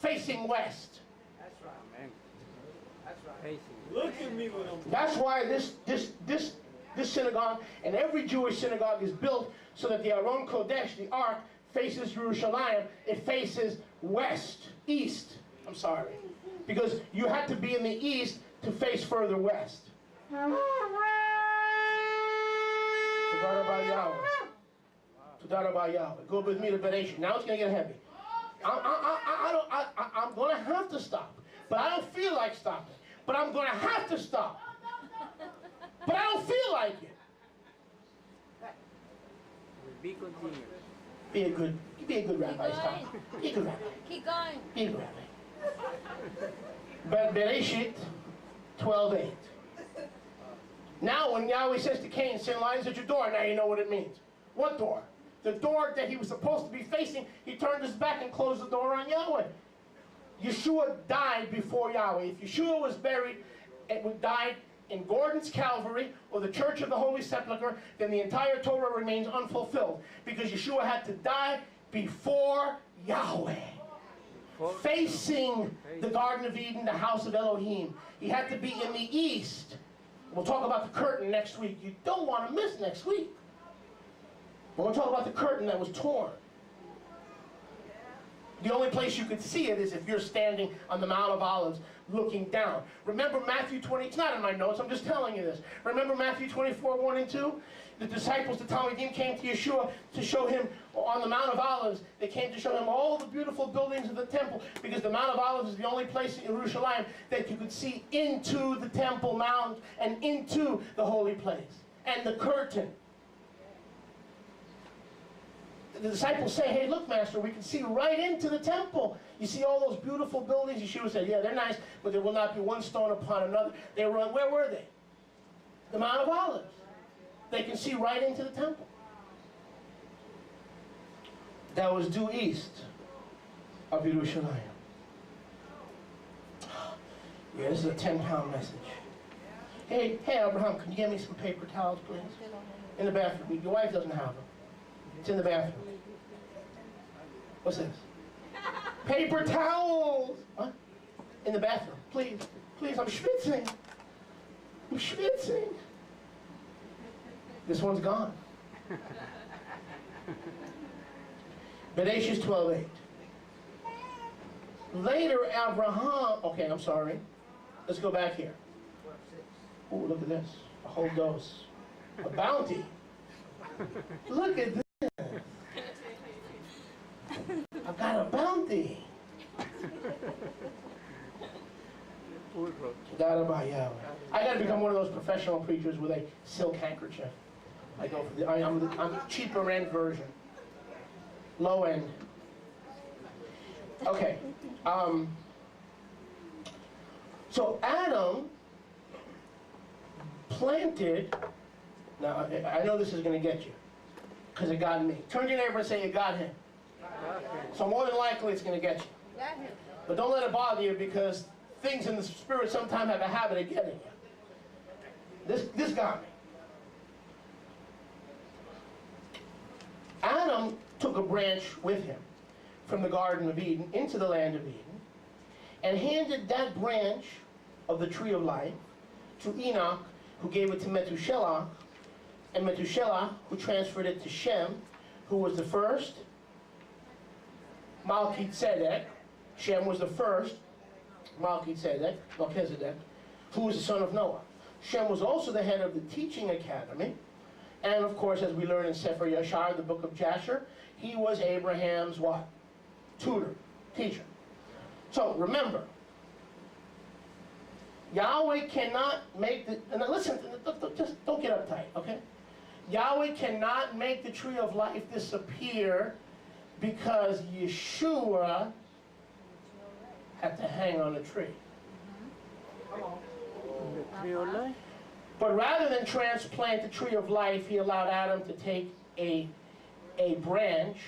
facing west. That's right. Amen. That's right. Facing. Look at me when I'm... That's why this synagogue and every Jewish synagogue is built so that the Aron Kodesh, the Ark, faces Jerusalem. It faces west, east. I'm sorry. Because you had to be in the east to face further west. Todah Rabbi Yahweh. Todah Rabbi Yahweh. Go with me to Bereshit. Now it's going to get heavy. I'm going to have to stop. But I don't feel like stopping. But I'm going to have to stop. But I don't feel like it. Be continuous. Be a good rabbi. Stop. Be a good rabbi. Keep going. Be a good rabbi. But Bereshit 12:8. Now when Yahweh says to Cain, sin lies at your door, now you know what it means. What door? The door that he was supposed to be facing, he turned his back and closed the door on Yahweh. Yeshua died before Yahweh. If Yeshua was buried and died in Gordon's Calvary or the Church of the Holy Sepulchre, then the entire Torah remains unfulfilled. Because Yeshua had to die before Yahweh. Facing the Garden of Eden, the house of Elohim. He had to be in the east. We'll talk about the curtain next week. You don't want to miss next week. We're going to talk about the curtain that was torn. The only place you could see it is if you're standing on the Mount of Olives looking down. Remember Matthew 20, it's not in my notes, I'm just telling you this. Remember Matthew 24, 1 and 2? The disciples, the Talmidim, came to Yeshua to show him on the Mount of Olives. They came to show him all the beautiful buildings of the temple, because the Mount of Olives is the only place in Jerusalem that you could see into the Temple Mount and into the holy place. And the curtain. The disciples say, hey, look, Master, we can see right into the temple. You see all those beautiful buildings? Yeshua said, yeah, they're nice, but there will not be one stone upon another. They were, where were they? The Mount of Olives. They can see right into the temple. That was due east of Jerusalem. Yeah, this is a 10-pound message. Hey, Abraham, can you get me some paper towels, please? In the bathroom. Your wife doesn't have them. It's in the bathroom. What's this? Paper towels! What? In the bathroom. Please. Please, I'm schwitzing. I'm schwitzing. This one's gone. Bereshit 12:8. Later, Abraham... Okay, I'm sorry. Let's go back here. Oh, look at this. A whole dose. A bounty. Look at this. I've got a bounty. I got to become one of those professional preachers with a silk handkerchief. I go for I'm the cheaper end version, low end. Okay. So Adam planted. Now I know this is going to get you, because it got me. Turn to your neighbor and say, it got him. So more than likely it's going to get you. But don't let it bother you, because things in the spirit sometimes have a habit of getting you. This got me. Adam took a branch with him from the Garden of Eden into the land of Eden and handed that branch of the tree of life to Enoch, who gave it to Methuselah, and Methuselah, who transferred it to Shem, who was the first. Melchizedek. Shem was the first. Melchizedek, who was the son of Noah. Shem was also the head of the teaching academy. And of course, as we learn in Sefer Yashar, the book of Jasher, he was Abraham's what? Tutor, teacher. So remember, Yahweh cannot make the... And listen, just don't get uptight, okay? Yahweh cannot make the tree of life disappear because Yeshua had to hang on a tree. The tree of life? But rather than transplant the tree of life, he allowed Adam to take a branch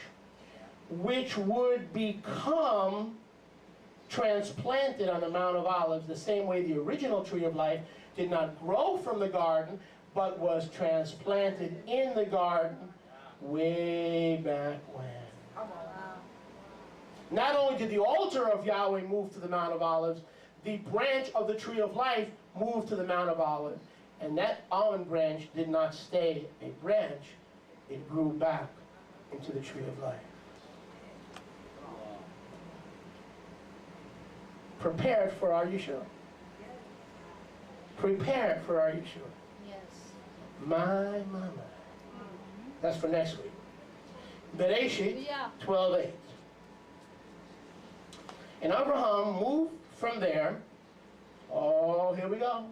which would become transplanted on the Mount of Olives the same way the original tree of life did not grow from the garden, but was transplanted in the garden way back when. Not only did the altar of Yahweh move to the Mount of Olives, the branch of the tree of life moved to the Mount of Olives. And that almond branch did not stay a branch. It grew back into the tree of life. Prepared for our Yeshua. Prepared for our Yeshua. Yes. My. That's for next week. Bereshit 12:8. And Abraham moved from there. Oh, here we go.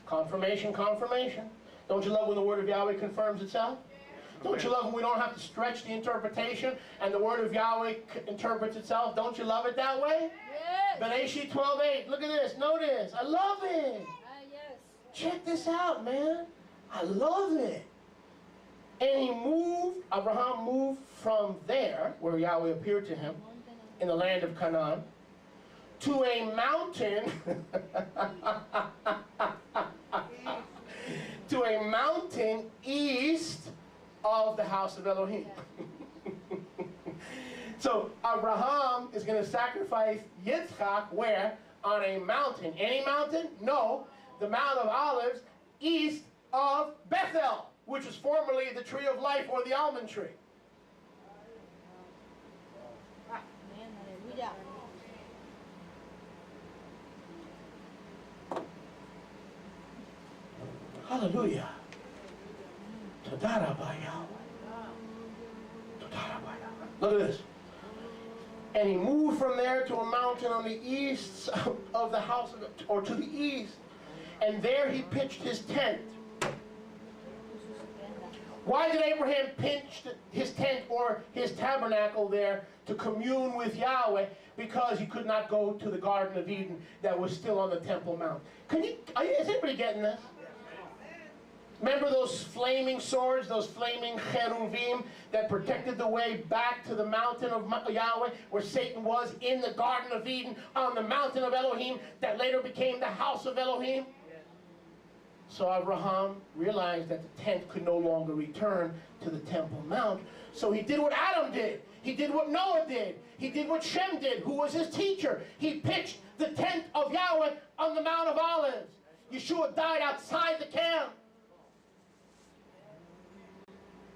Confirmation, confirmation. Don't you love when the word of Yahweh confirms itself? Don't you love when we don't have to stretch the interpretation and the word of Yahweh interprets itself? Don't you love it that way? Yes. Bereshit 12:8. Look at this. Notice. I love it. Yes. Check this out, man. I love it. And he moved, Abraham moved from there, where Yahweh appeared to him, in the land of Canaan, to a mountain, to a mountain east of the house of Elohim. So Abraham is going to sacrifice Yitzchak where? On a mountain. Any mountain? No. The Mount of Olives east of Bethel, which was formerly the tree of life or the almond tree. Hallelujah. Look at this. And he moved from there to a mountain on the east of the house, or to the east. And there he pitched his tent. Why did Abraham pitch his tent or his tabernacle there? To commune with Yahweh, because he could not go to the Garden of Eden that was still on the Temple Mount. Is anybody getting this? Remember those flaming swords, those flaming cheruvim that protected the way back to the mountain of Yahweh, where Satan was in the Garden of Eden, on the mountain of Elohim, that later became the house of Elohim? So Abraham realized that the tent could no longer return to the Temple Mount. So he did what Adam did. He did what Noah did. He did what Shem did, who was his teacher. He pitched the tent of Yahweh on the Mount of Olives. Yeshua died outside the camp,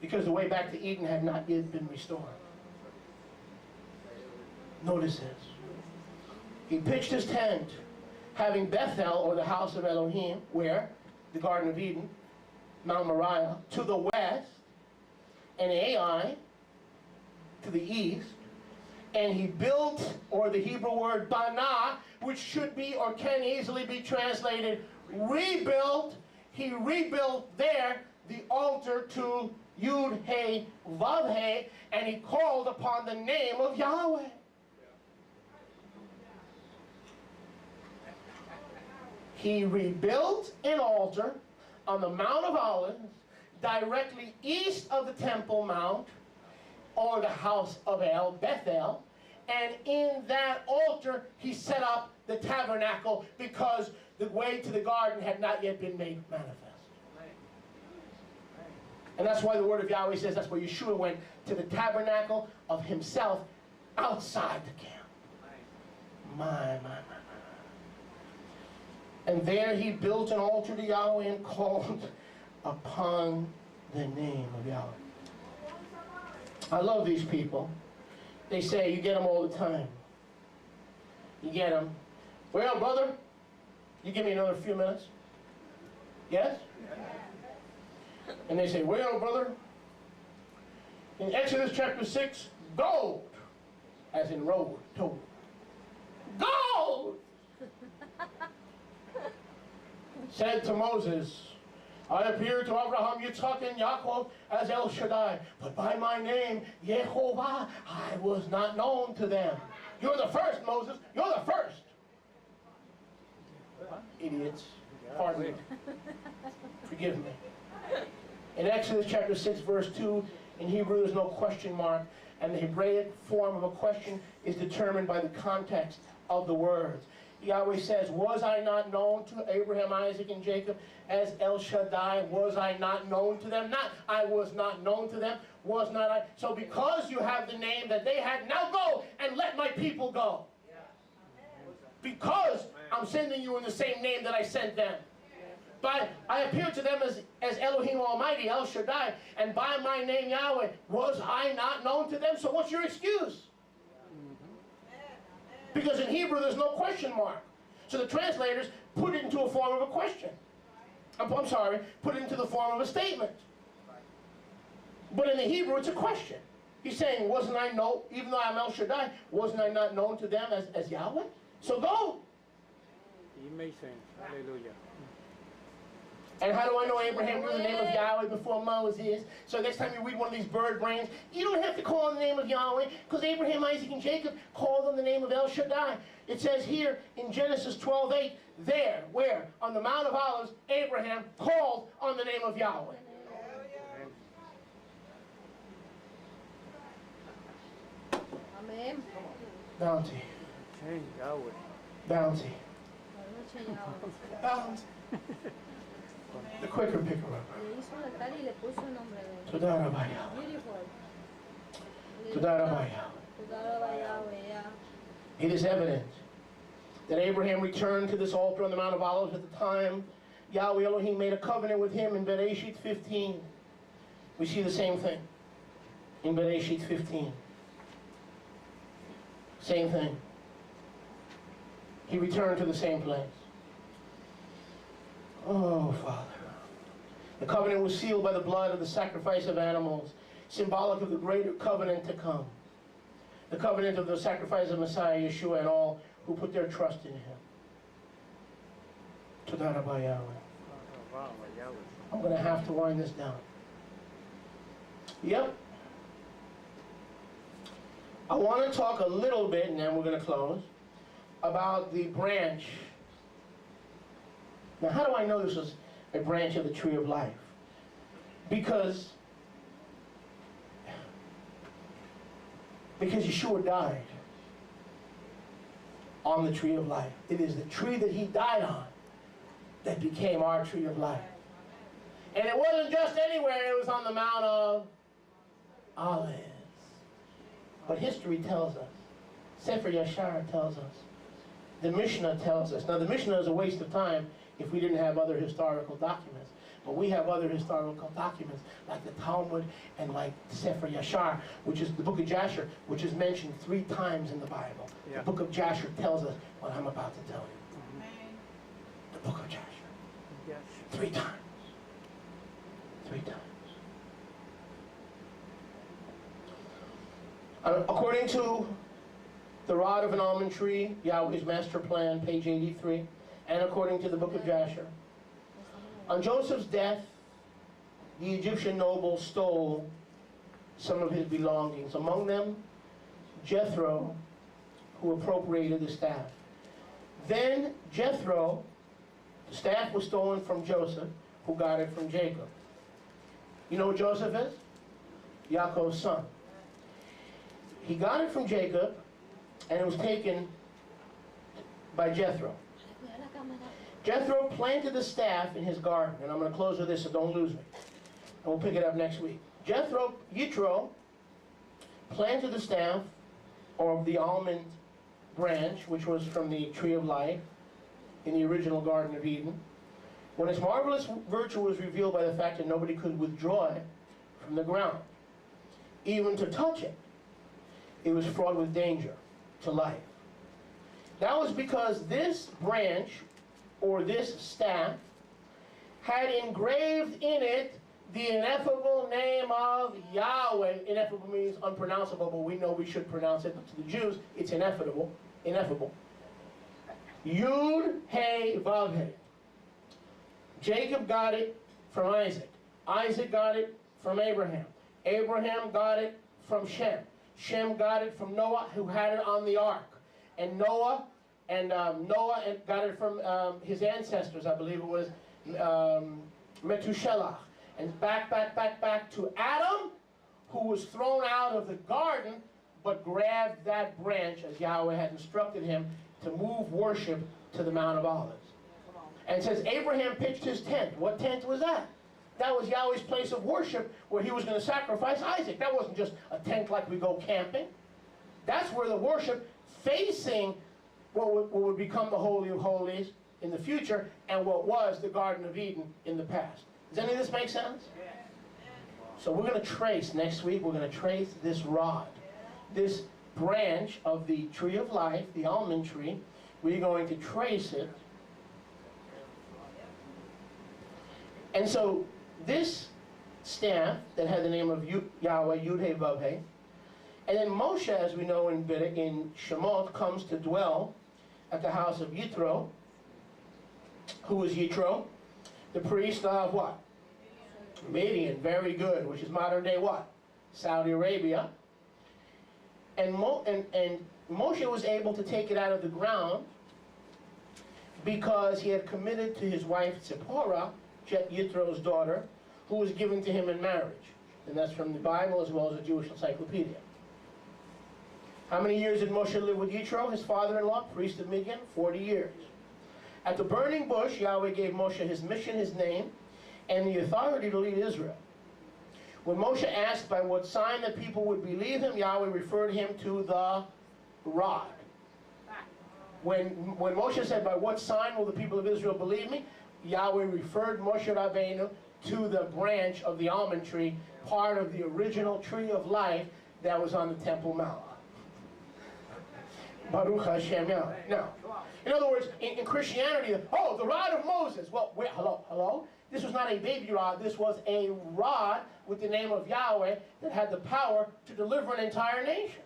because the way back to Eden had not yet been restored. Notice this. He pitched his tent, having Bethel, or the house of Elohim, where? The Garden of Eden, Mount Moriah, to the west, and Ai to the east. And he built, or the Hebrew word bana, which should be or can easily be translated rebuilt. He rebuilt there the altar to Yud He Vav He, and he called upon the name of Yahweh. He rebuilt an altar on the Mount of Olives, directly east of the Temple Mount, or the house of Bethel, and in that altar he set up the tabernacle, because the way to the garden had not yet been made manifest. And that's why the word of Yahweh says that's where Yeshua went, to the tabernacle of himself outside the camp. My. And there he built an altar to Yahweh and called upon the name of Yahweh. I love these people. They say, you get them all the time. You get them. Well, brother, you give me another few minutes. Yes? And they say, well, brother, in Exodus chapter 6, gold, as in road, told. Gold! Said to Moses, I appeared to Abraham, Yitzchak, and Yaakov as El Shaddai, but by my name, Yehovah, I was not known to them. You're the first, Moses. You're the first. Idiots. Pardon me. Forgive me. In Exodus chapter 6, verse 2, in Hebrew there's no question mark, and the Hebraic form of a question is determined by the context of the words. Yahweh says, was I not known to Abraham, Isaac, and Jacob as El Shaddai? Was I not known to them? Not, I was not known to them. Was not I? So because you have the name that they had, now go and let my people go. Because I'm sending you in the same name that I sent them. But I appeared to them as Elohim Almighty, El Shaddai, and by my name Yahweh. Was I not known to them? So what's your excuse? Because in Hebrew there's no question mark. So the translators put it into a form of a question. I'm sorry, put it into the form of a statement. But in the Hebrew it's a question. He's saying, wasn't I known, even though I'm El Shaddai, wasn't I not known to them as Yahweh? So go. It makes sense. Hallelujah. And how do I know Abraham knew the name of Yahweh before Moses? So next time you read one of these bird brains, you don't have to call on the name of Yahweh, because Abraham, Isaac, and Jacob called on the name of El Shaddai. It says here in Genesis 12:8, there, where? On the Mount of Olives, Abraham called on the name of Yahweh. Amen. Bounty. Change Yahweh. Bounty. Noche Yahweh. Bounty. The quicker picker up. Le hizo un altar y le puso el nombre de Toda Rabba Yahweh. Beautiful. Toda Rabba Yahweh. Toda Rabba Yahweh, yeah. It is evident that Abraham returned to this altar on the Mount of Olives at the time Yahweh Elohim made a covenant with him in Bereshit 15. We see the same thing in Bereshit 15. Same thing. He returned to the same place. Oh, Father. The covenant was sealed by the blood of the sacrifice of animals, symbolic of the greater covenant to come. The covenant of the sacrifice of Messiah, Yeshua, and all who put their trust in him. Toda Rabba Yahweh. I'm going to have to wind this down. Yep. I want to talk a little bit, and then we're going to close, about the branch. Now, how do I know this is a branch of the tree of life? Because Yeshua died on the tree of life. It is the tree that he died on that became our tree of life. And it wasn't just anywhere, it was on the Mount of Olives. But history tells us, Sefer Yashar tells us, the Mishnah tells us. Now the Mishnah is a waste of time if we didn't have other historical documents. But we have other historical documents like the Talmud and like Sefer Yashar, which is the book of Jasher, which is mentioned 3 times in the Bible. Yeah. The book of Jasher tells us what I'm about to tell you. The book of Jasher. Yes. 3 times. 3 times. According to the rod of an almond tree, Yahweh's master plan, page 83, and according to the book of Jasher, on Joseph's death, the Egyptian noble stole some of his belongings. Among them, Jethro, who appropriated the staff. Then Jethro, the staff was stolen from Joseph, who got it from Jacob. You know what Joseph is? Yaakov's son. He got it from Jacob, and it was taken by Jethro. Jethro planted the staff in his garden, and I'm going to close with this, so don't lose me. And we'll pick it up next week. Yitro planted the staff, or the almond branch, which was from the tree of life, in the original Garden of Eden. When its marvelous virtue was revealed by the fact that nobody could withdraw it from the ground, even to touch it, it was fraught with danger to life. That was because this branch, or this staff, had engraved in it the ineffable name of Yahweh. Ineffable means unpronounceable, but we know we should pronounce it. But to the Jews, it's ineffable. Ineffable. Yud, Hey, Vav, Hey. Jacob got it from Isaac. Isaac got it from Abraham. Abraham got it from Shem. Shem got it from Noah, who had it on the ark. And Noah got it from his ancestors. I believe it was Methuselah. And back to Adam, who was thrown out of the garden but grabbed that branch as Yahweh had instructed him to move worship to the Mount of Olives. And it says Abraham pitched his tent. What tent was that? That was Yahweh's place of worship where he was going to sacrifice Isaac. That wasn't just a tent like we go camping. That's where the worship facing what would become the Holy of Holies in the future and what was the Garden of Eden in the past. Does any of this make sense? So we're going to trace, next week, we're going to trace this rod, this branch of the tree of life, the almond tree. We're going to trace it. And so this staff that had the name of Yahweh, Yud-He, Vav-He, and then Moshe, as we know in Shemot, comes to dwell at the house of Yitro. Who was Yitro? The priest of what? Midian, very good, which is modern day what? Saudi Arabia. And Moshe was able to take it out of the ground because he had committed to his wife Zipporah, Yitro's daughter, who was given to him in marriage. And that's from the Bible as well as the Jewish Encyclopedia. How many years did Moshe live with Yitro, his father-in-law, priest of Midian? 40 years. At the burning bush, Yahweh gave Moshe his mission, his name, and the authority to lead Israel. When Moshe asked by what sign the people would believe him, Yahweh referred him to the rod. When Moshe said, by what sign will the people of Israel believe me? Yahweh referred Moshe Rabbeinu to the branch of the almond tree, part of the original tree of life that was on the Temple Mount. Baruch Hashem Yahweh. Now, in other words, in Christianity, oh, the rod of Moses. Well, wait, hello? This was not a baby rod. This was a rod with the name of Yahweh that had the power to deliver an entire nation.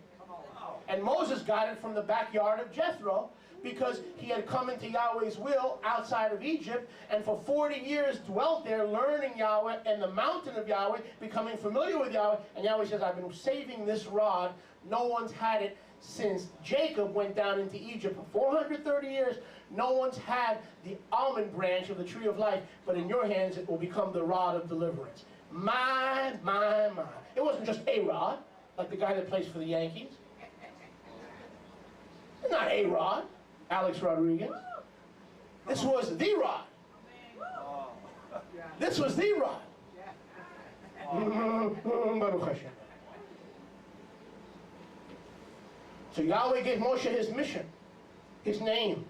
And Moses got it from the backyard of Jethro because he had come into Yahweh's will outside of Egypt and for 40 years dwelt there learning Yahweh and the mountain of Yahweh, becoming familiar with Yahweh. And Yahweh says, I've been saving this rod. No one's had it since Jacob went down into Egypt for 430 years. No one's had the almond branch of the tree of life, but in your hands it will become the rod of deliverance. My. It wasn't just a rod, like the guy that plays for the Yankees. It's not a rod, Alex Rodriguez. This was the rod. This was the rod. Baruch Hashem. So Yahweh gave Moshe his mission, his name,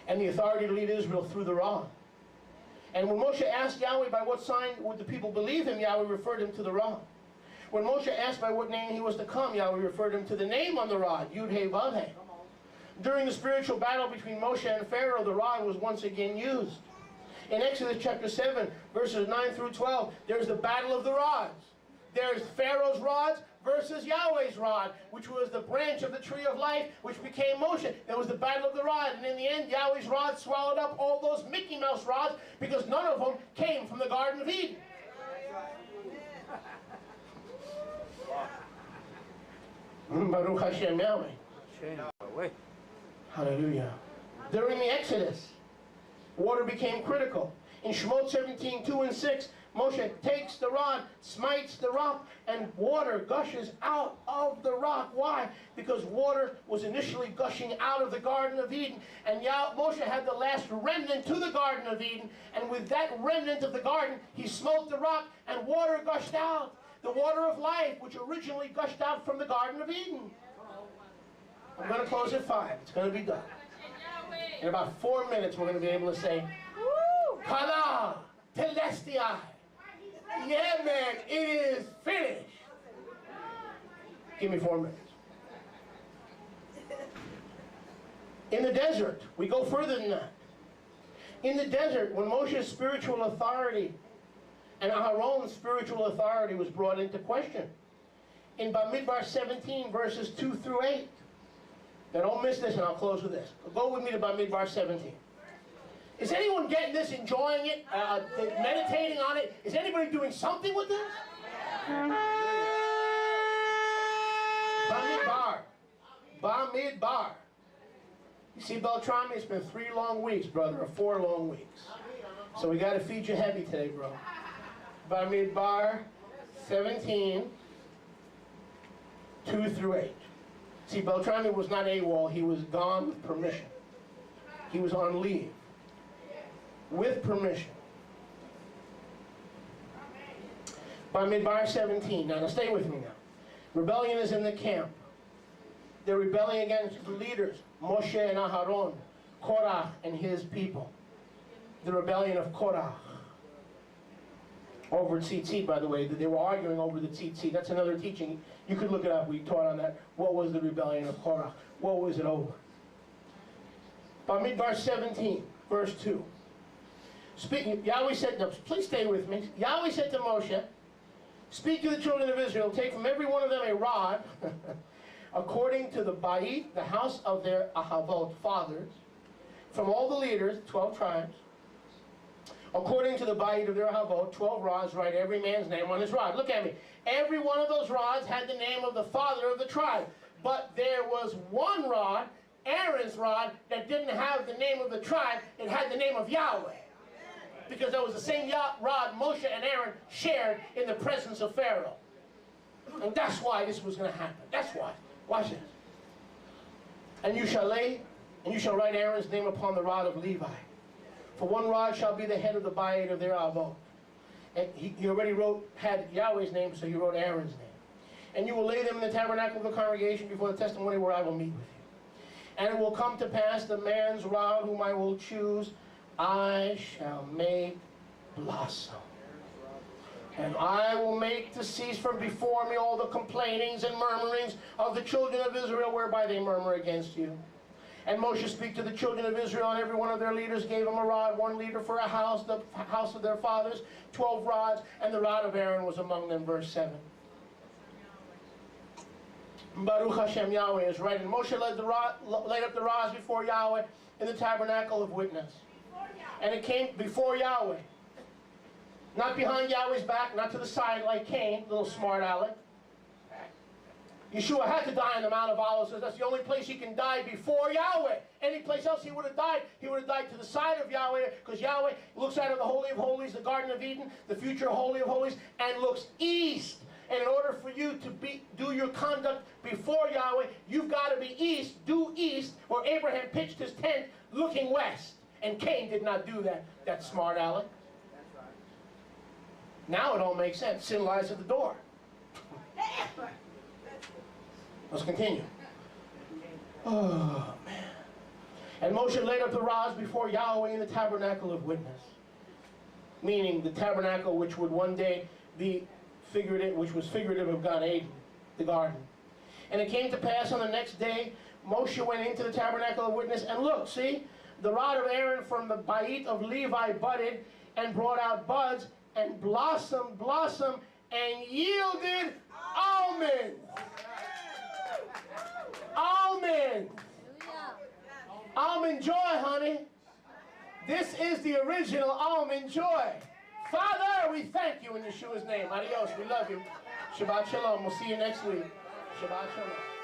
and the authority to lead Israel through the rod. And when Moshe asked Yahweh by what sign would the people believe him, Yahweh referred him to the rod. When Moshe asked by what name he was to come, Yahweh referred him to the name on the rod, Yud-He, Vav-He. During the spiritual battle between Moshe and Pharaoh, the rod was once again used. In Exodus chapter 7, verses 9 through 12, there's the battle of the rods. There's Pharaoh's rods versus Yahweh's rod, which was the branch of the tree of life, which became Moshe. There was the battle of the rod, and in the end, Yahweh's rod swallowed up all those Mickey Mouse rods because none of them came from the Garden of Eden. Baruch Hashem Yahweh. Hallelujah. During the Exodus, water became critical. In Shemot 17, 2 and 6, Moshe takes the rod, smites the rock, and water gushes out of the rock. Why? Because water was initially gushing out of the Garden of Eden. And Moshe had the last remnant to the Garden of Eden. And with that remnant of the garden, he smote the rock, and water gushed out. The water of life, which originally gushed out from the Garden of Eden. I'm going to close at 5. It's going to be done. In about 4 minutes, we're going to be able to say, Kana Telestia. Yeah, man, it is finished. Give me 4 minutes. In the desert, we go further than that. In the desert, when Moshe's spiritual authority and Aaron's spiritual authority was brought into question. In Bamidbar 17, verses 2 through 8. Now don't miss this, and I'll close with this. Go with me to Bamidbar 17. Is anyone getting this, enjoying it, meditating on it? Is anybody doing something with this? Bamidbar. Bamidbar. You see, Beltrami, it's been 3 long weeks, brother, or 4 long weeks. So we got to feed you heavy today, bro. Bamidbar 17, 2 through 8. See, Beltrami was not AWOL. He was gone with permission. He was on leave. With permission. Bamidbar 17. Now stay with me now. Rebellion is in the camp. They're rebelling against the leaders, Moshe and Aharon, Korach and his people. The rebellion of Korach. Over tzitzit, by the way. They were arguing over the tzitzit. That's another teaching. You could look it up. We taught on that. What was the rebellion of Korach? What was it over? Bamidbar 17, verse 2. Speaking, Yahweh said, no, please stay with me. Yahweh said to Moshe, speak to the children of Israel, take from every one of them a rod, according to the Ba'it, the house of their Ahavot fathers, from all the leaders, 12 tribes, according to the Ba'it of their Ahavot, 12 rods, write every man's name on his rod. Look at me. Every one of those rods had the name of the father of the tribe. But there was one rod, Aaron's rod, that didn't have the name of the tribe. It had the name of Yahweh. Because that was the same rod Moshe and Aaron shared in the presence of Pharaoh. And that's why this was going to happen. That's why. Watch this. And you shall write Aaron's name upon the rod of Levi. For one rod shall be the head of the Ba'it of their Avot. And he already had Yahweh's name, so he wrote Aaron's name. And you will lay them in the tabernacle of the congregation before the testimony where I will meet with you. And it will come to pass, the man's rod whom I will choose, I shall make blossom. And I will make to cease from before me all the complainings and murmurings of the children of Israel, whereby they murmur against you. And Moshe spake to the children of Israel, and every one of their leaders gave them a rod, one leader for a house, the house of their fathers, 12 rods, and the rod of Aaron was among them. Verse 7. Baruch Hashem, Yahweh is right. And Moshe laid up the rods before Yahweh in the tabernacle of witness. And it came before Yahweh. Not behind Yahweh's back, not to the side like Cain, little smart aleck. Yeshua had to die on the Mount of Olives, so that's the only place he can die before Yahweh. Any place else he would have died to the side of Yahweh, because Yahweh looks out of the Holy of Holies, the Garden of Eden, the future Holy of Holies, and looks east. And in order for you to do your conduct before Yahweh, you've got to be east, due east, where Abraham pitched his tent looking west. And Cain did not do that smart aleck. Now it all makes sense. Sin lies at the door. Let's continue. Oh, man. And Moshe laid up the rods before Yahweh in the tabernacle of witness. Meaning the tabernacle which would one day be figurative, which was figurative of Gan Eden, the garden. And it came to pass on the next day, Moshe went into the tabernacle of witness, and look, see, the rod of Aaron from the Ba'it of Levi budded and brought out buds and blossomed, and yielded almonds. Almonds. Almond joy, honey. This is the original almond joy. Father, we thank you in Yeshua's name. Adios. We love you. Shabbat shalom. We'll see you next week. Shabbat shalom.